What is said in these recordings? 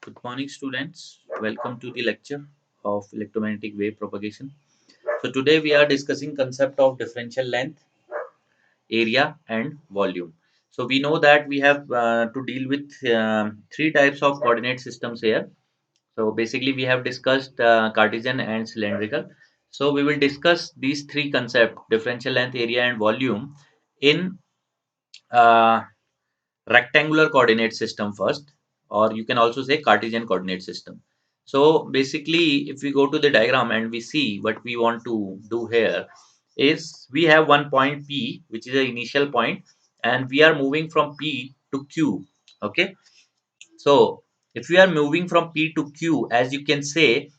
Good morning, students. Welcome to the lecture of electromagnetic wave propagation. So today we are discussing concept of differential length, area, and volume. So we know that we have to deal with three types of coordinate systems here. So basically, we have discussed Cartesian and cylindrical. So we will discuss these three concepts: differential length, area, and volume in uh, rectangular coordinate system first, or you can also say Cartesian coordinate system. So basically, if we go to the diagram and we see what we want to do here is we have one point P, which is the initial point, and we are moving from P to Q. Okay. So if we are moving from P to Q, as you can say,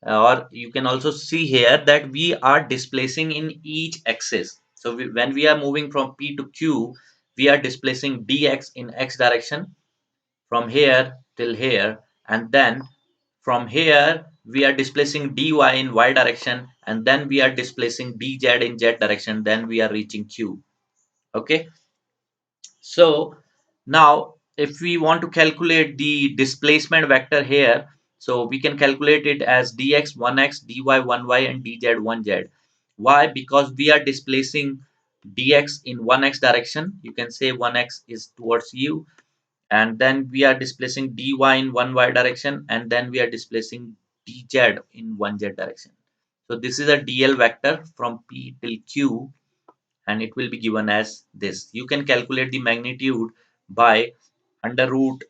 or you can also see here that we are displacing in each axis. So when we are moving from P to Q, we are displacing dx in x direction from here till here, and then from here we are displacing dy in y direction, and then we are displacing dz in z direction, then we are reaching Q. Okay. So now if we want to calculate the displacement vector here, so we can calculate it as dx 1x, dy 1y, and dz 1z. Why? Because we are displacing dx in 1x direction. You can say 1x is towards you, and then we are displacing dy in 1y direction, and then we are displacing dz in 1z direction. So this is a dl vector from P till Q, and it will be given as this. You can calculate the magnitude by under root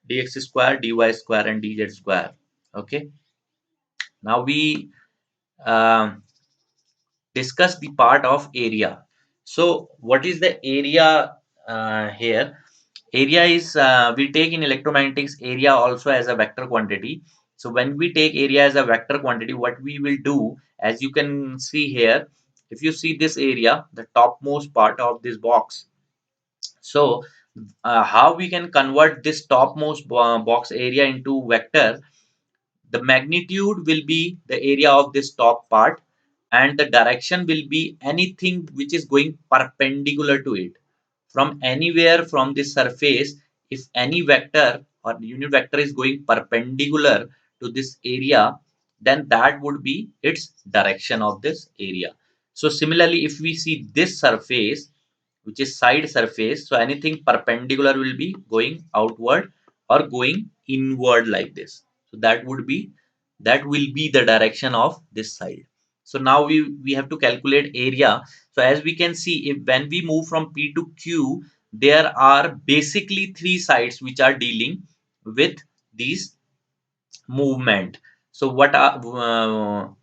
dx square, dy square, and dz square. Okay. Now we um, discuss the part of area. So what is the area here? Area is we take in electromagnetics area also as a vector quantity. So when we take area as a vector quantity, what we will do, as you can see here, if you see this area, the topmost part of this box. So how we can convert this topmost box area into vector? The magnitude will be the area of this top part, and the direction will be anything which is going perpendicular to it. From anywhere from this surface, if any vector or unit vector is going perpendicular to this area, then that would be its direction of this area. So similarly, if we see this surface, which is side surface, so anything perpendicular will be going outward or going inward like this. So that will be the direction of this side. So now we have to calculate area. So as we can see, if when we move from P to Q, there are basically three sides which are dealing with these movement. So what are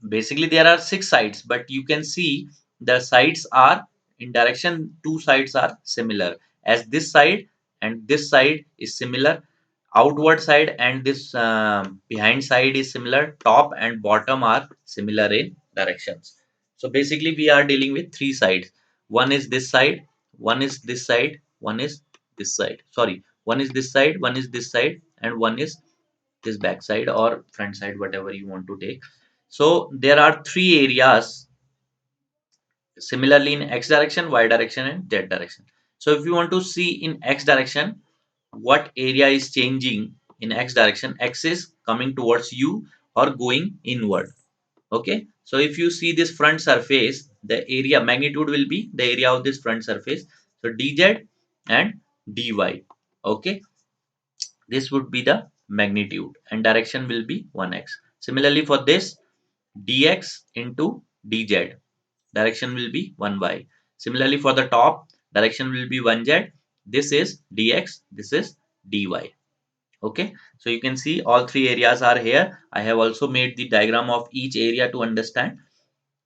basically there are six sides, but you can see the sides are in direction, two sides are similar, as this side and this side is similar, outward side and this behind side is similar, top and bottom are similar in directions. So basically we are dealing with three sides. One is this side, one is this side, one is this side, sorry, one is this side, one is this side, and one is this back side or front side, whatever you want to take. So there are three areas similarly in x direction, y direction, and z direction. So if you want to see in x direction what area is changing in x direction, x is coming towards you or going inward. Okay. So if you see this front surface, the area magnitude will be the area of this front surface. So dz and dy. Okay. This would be the magnitude, and direction will be 1x. Similarly for this, dx into dz, direction will be 1y. Similarly for the top, direction will be 1z. This is dx, this is dy. Okay, so you can see all three areas are here. I have also made the diagram of each area to understand.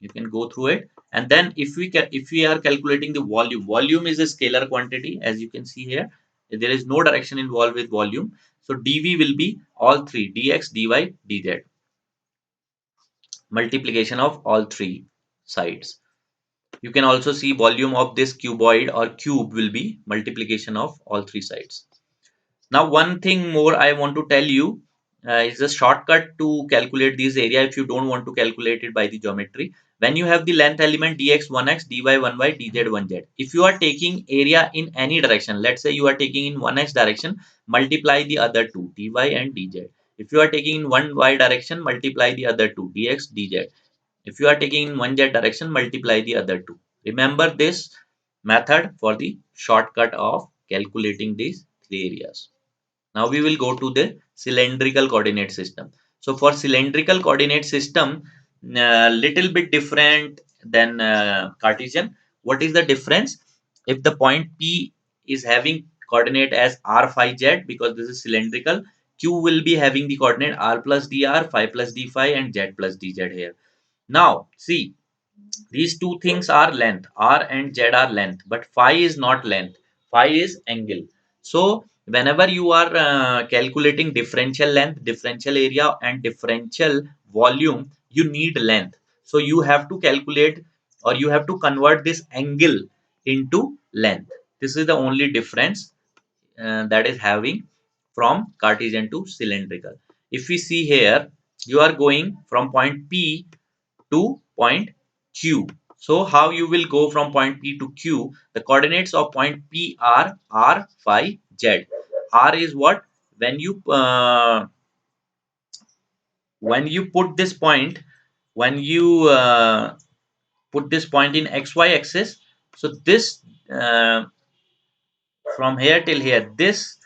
You can go through it. And then if we are calculating the volume is a scalar quantity, as you can see here. There is no direction involved with volume. So dv will be all three, dx, dy, dz, multiplication of all three sides. You can also see volume of this cuboid or cube will be multiplication of all three sides. Now, one thing more I want to tell you is a shortcut to calculate this area if you don't want to calculate it by the geometry. When you have the length element dx 1x, dy 1y, dz 1z. If you are taking area in any direction, let's say you are taking in 1x direction, multiply the other two, dy and dz. If you are taking in one y direction, multiply the other two, dx, dz. If you are taking in one z direction, multiply the other two. Remember this method for the shortcut of calculating these three areas. Now we will go to the cylindrical coordinate system. So for cylindrical coordinate system, little bit different than Cartesian. What is the difference? If the point P is having coordinate as r phi z, because this is cylindrical, Q will be having the coordinate r plus dr, phi plus d phi, and z plus dz here. Now see, these two things are length. R and Z are length, but phi is not length. Phi is angle. So whenever you are calculating differential length, differential area, and differential volume, you need length. So you have to calculate, or you have to convert this angle into length. This is the only difference that is having from Cartesian to cylindrical. If we see here, you are going from point P to point Q. So how you will go from point P to Q? The coordinates of point P are R, phi, Z. R is what? When you put this point, when you put this point in XY axis, so this from here till here, this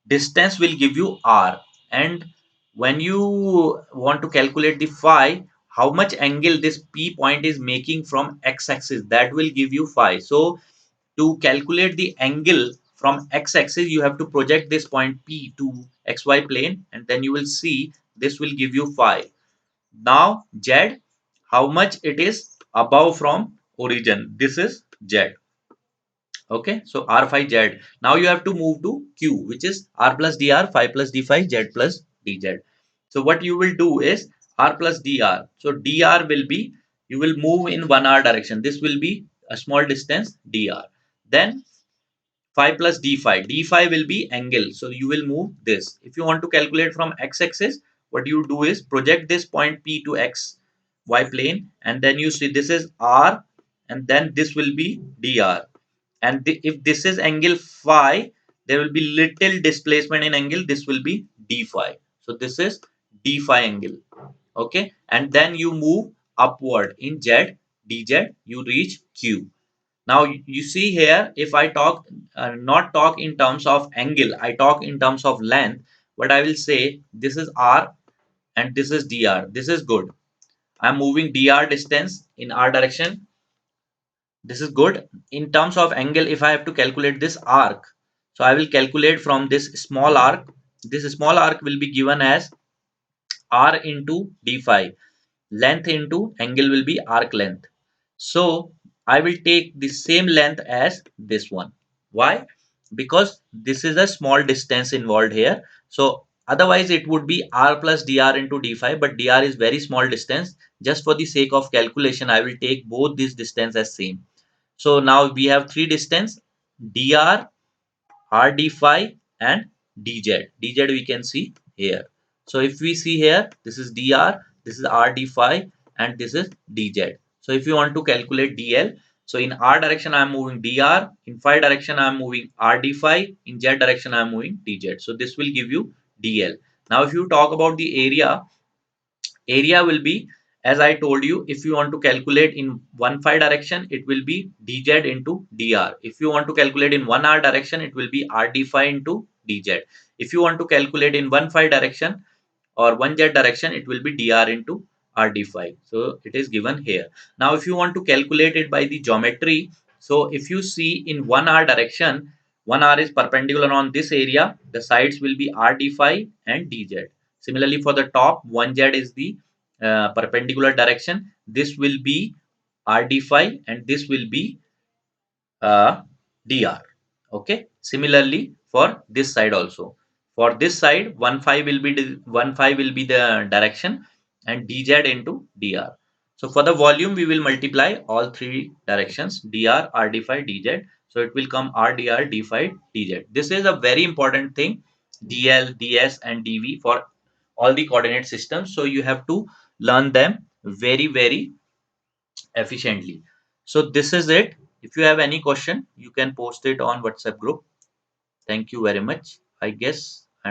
distance will give you r, and when you want to calculate the phi, how much angle this P point is making from x-axis, that will give you phi. So to calculate the angle from x-axis, you have to project this point P to xy plane, and then you will see this will give you phi. Now z, how much it is above from origin, this is z. Okay, so r phi z. Now you have to move to Q, which is r plus dr, phi plus d phi, z plus dz. So what you will do is r plus dr. So dr will be, you will move in 1r direction. This will be a small distance dr. Then phi plus d phi. D phi will be angle. So you will move this. If you want to calculate from x-axis, what you do is project this point P to x y plane, and then you see this is r, and then this will be dr. And if this is angle phi, there will be little displacement in angle. This will be d phi. So this is d phi angle. Okay, and then you move upward in z, dz, you reach Q. Now you see here, if I talk not talk in terms of angle, I talk in terms of length. What I will say, this is r and this is dr. This is good. I'm moving dr distance in r direction. This is good. In terms of angle, if I have to calculate this arc, so I will calculate from this small arc. This small arc will be given as r into d phi. Length into angle will be arc length. So I will take the same length as this one. Why? Because this is a small distance involved here. So otherwise it would be r plus dr into d phi, but dr is very small distance. Just for the sake of calculation, I will take both these distance as same. So now we have three distance, dr, r d phi, and dz. Dz we can see here. So if we see here, this is dr, this is r d phi, and this is dz. So if you want to calculate dl, so in r direction I am moving dr, in phi direction I am moving r d phi, in z direction I am moving dz. So this will give you dl. Now if you talk about the area will be, as I told you, if you want to calculate in 1 phi direction, it will be dz into dr. If you want to calculate in 1 r direction, it will be r d phi into dz. If you want to calculate in 1 phi direction or 1 z direction, it will be dr into r d phi. So it is given here. Now if you want to calculate it by the geometry, so if you see in 1 r direction, 1 r is perpendicular on this area, the sides will be r d phi and dz. Similarly for the top, 1 z is the perpendicular direction. This will be r d phi, and this will be dr. Okay, similarly for this side also. For this side, 1 phi will be 1 phi will be the direction, and dz into dr. So for the volume, we will multiply all three directions, dr, r d phi, dz. So it will come r dr, d phi, dz. This is a very important thing, dl, ds, and dv for all the coordinate systems. So you have to learn them very efficiently. So this is it. If you have any question, you can post it on WhatsApp group. Thank you very much. I guess